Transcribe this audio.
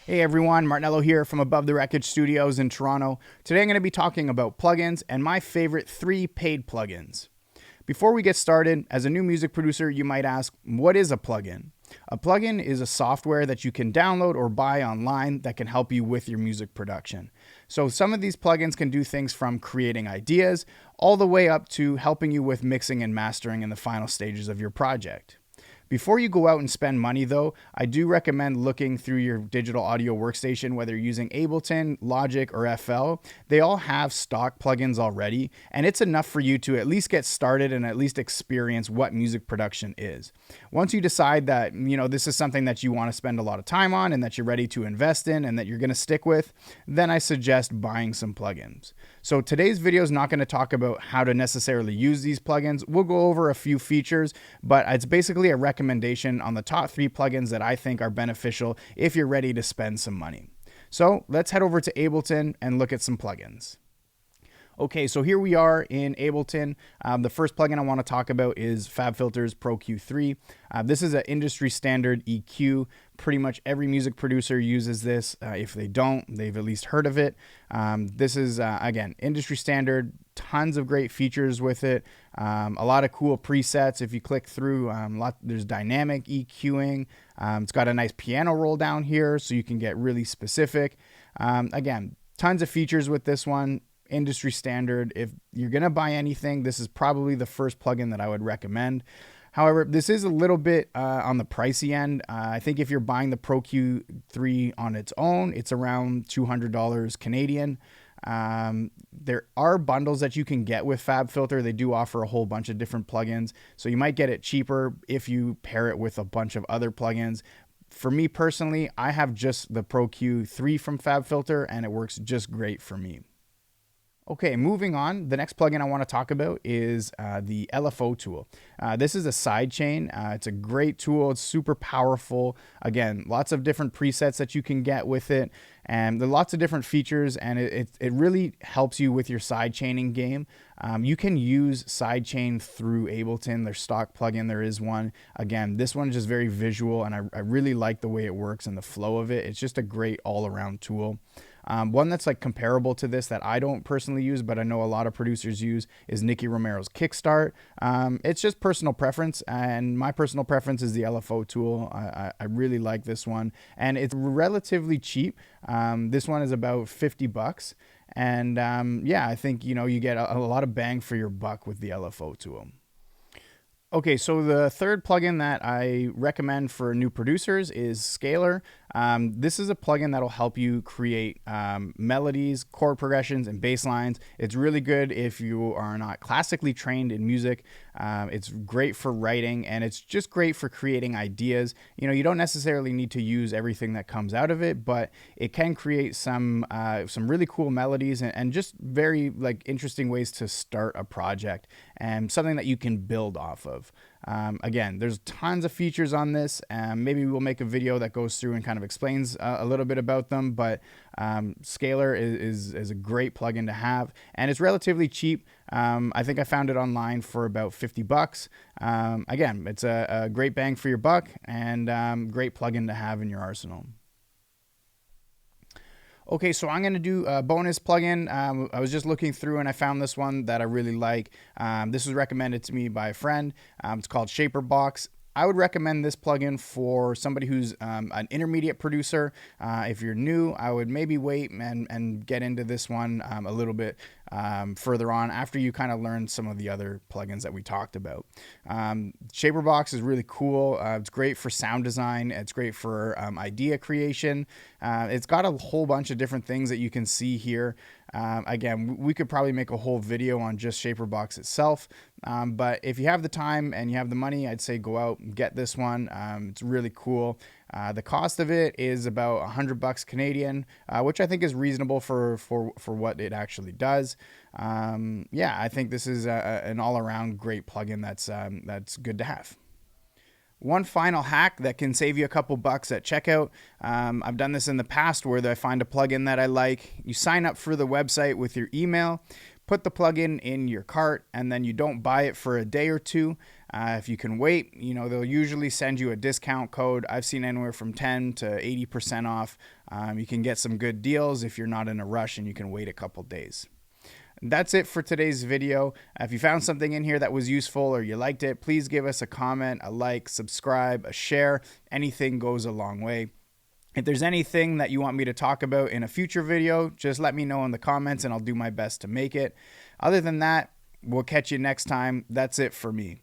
Hey everyone, Martinello here from Above the Wreckage Studios in Toronto. Today I'm going to be talking about plugins and my favorite 3 paid plugins. Before we get started, as a new music producer, you might ask, what is a plugin? A plugin is a software that you can download or buy online that can help you with your music production. So some of these plugins can do things from creating ideas all the way up to helping you with mixing and mastering in the final stages of your project. Before you go out and spend money though, I do recommend looking through your digital audio workstation, whether you're using Ableton, Logic, or FL. They all have stock plugins already, and it's enough for you to at least get started and at least experience what music production is. Once you decide that, this is something that you want to spend a lot of time on and that you're ready to invest in and that you're going to stick with, then I suggest buying some plugins. So today's video is not going to talk about how to necessarily use these plugins. We'll go over a few features, but it's basically a recommendation on the top 3 plugins that I think are beneficial if you're ready to spend some money. So let's head over to Ableton and look at some plugins. Okay, so here we are in Ableton. The first plugin I want to talk about is FabFilter Pro Q3. This is an industry standard EQ. Pretty much every music producer uses this. If they don't, they've at least heard of it. This is, again, industry standard, tons of great features with it. A lot of cool presets. If you click through, there's dynamic EQing. It's got a nice piano roll down here, so you can get really specific. Again, tons of features with this one. Industry standard. If you're going to buy anything, this is probably the first plugin that I would recommend. However, this is a little bit on the pricey end. I think if you're buying the Pro Q3 on its own, it's around $200 Canadian. There are bundles that you can get with FabFilter. They do offer a whole bunch of different plugins, so you might get it cheaper if you pair it with a bunch of other plugins. For me personally, I have just the Pro Q3 from FabFilter, and it works just great for me. Okay, moving on, the next plugin I want to talk about is the LFO Tool. This is a sidechain. It's a great tool. It's super powerful. Again, lots of different presets that you can get with it, and there are lots of different features, and it really helps you with your sidechaining game. You can use sidechain through Ableton. Their stock plugin, there is one. Again, this one is just very visual, and I really like the way it works and the flow of it. It's just a great all-around tool. One that's like comparable to this that I don't personally use, but I know a lot of producers use, is Nicky Romero's Kickstart. It's just personal preference, and my personal preference is the LFO Tool. I really like this one, and it's relatively cheap. This one is about $50, and yeah, I think you get a lot of bang for your buck with the LFO Tool. Okay, so the third plugin that I recommend for new producers is Scalar. This is a plugin that'll help you create melodies, chord progressions, and bass lines. It's really good if you are not classically trained in music. It's great for writing, and it's just great for creating ideas. You don't necessarily need to use everything that comes out of it, but it can create some really cool melodies and just very interesting ways to start a project and something that you can build off of. Again, there's tons of features on this, and maybe we'll make a video that goes through and kind of explains a little bit about them, but Scalar is a great plugin to have, and it's relatively cheap. I think I found it online for about $50. Again, it's a great bang for your buck, and great plugin to have in your arsenal. Okay, so I'm going to do a bonus plugin. I was just looking through and I found this one that I really like. This was recommended to me by a friend. It's called Shaperbox. I would recommend this plugin for somebody who's an intermediate producer. If you're new, I would maybe wait and get into this one a little bit further on after you kind of learn some of the other plugins that we talked about. Shaperbox is really cool. It's great for sound design. It's great for idea creation. It's got a whole bunch of different things that you can see here. Again, we could probably make a whole video on just Shaperbox itself, but if you have the time and you have the money, I'd say go out and get this one. It's really cool. The cost of it is about $100 Canadian, which I think is reasonable for what it actually does. Yeah, I think this is an all-around great plugin that's good to have. One final hack that can save you a couple bucks at checkout. I've done this in the past where I find a plugin that I like. You sign up for the website with your email, put the plugin in your cart and then you don't buy it for a day or two. If you can wait, they'll usually send you a discount code. I've seen anywhere from 10 to 80% off. You can get some good deals if you're not in a rush and you can wait a couple days. That's it for today's video. If you found something in here that was useful or you liked it, please give us a comment, a like, subscribe, a share. Anything goes a long way. If there's anything that you want me to talk about in a future video, just let me know in the comments and I'll do my best to make it. Other than that, we'll catch you next time. That's it for me.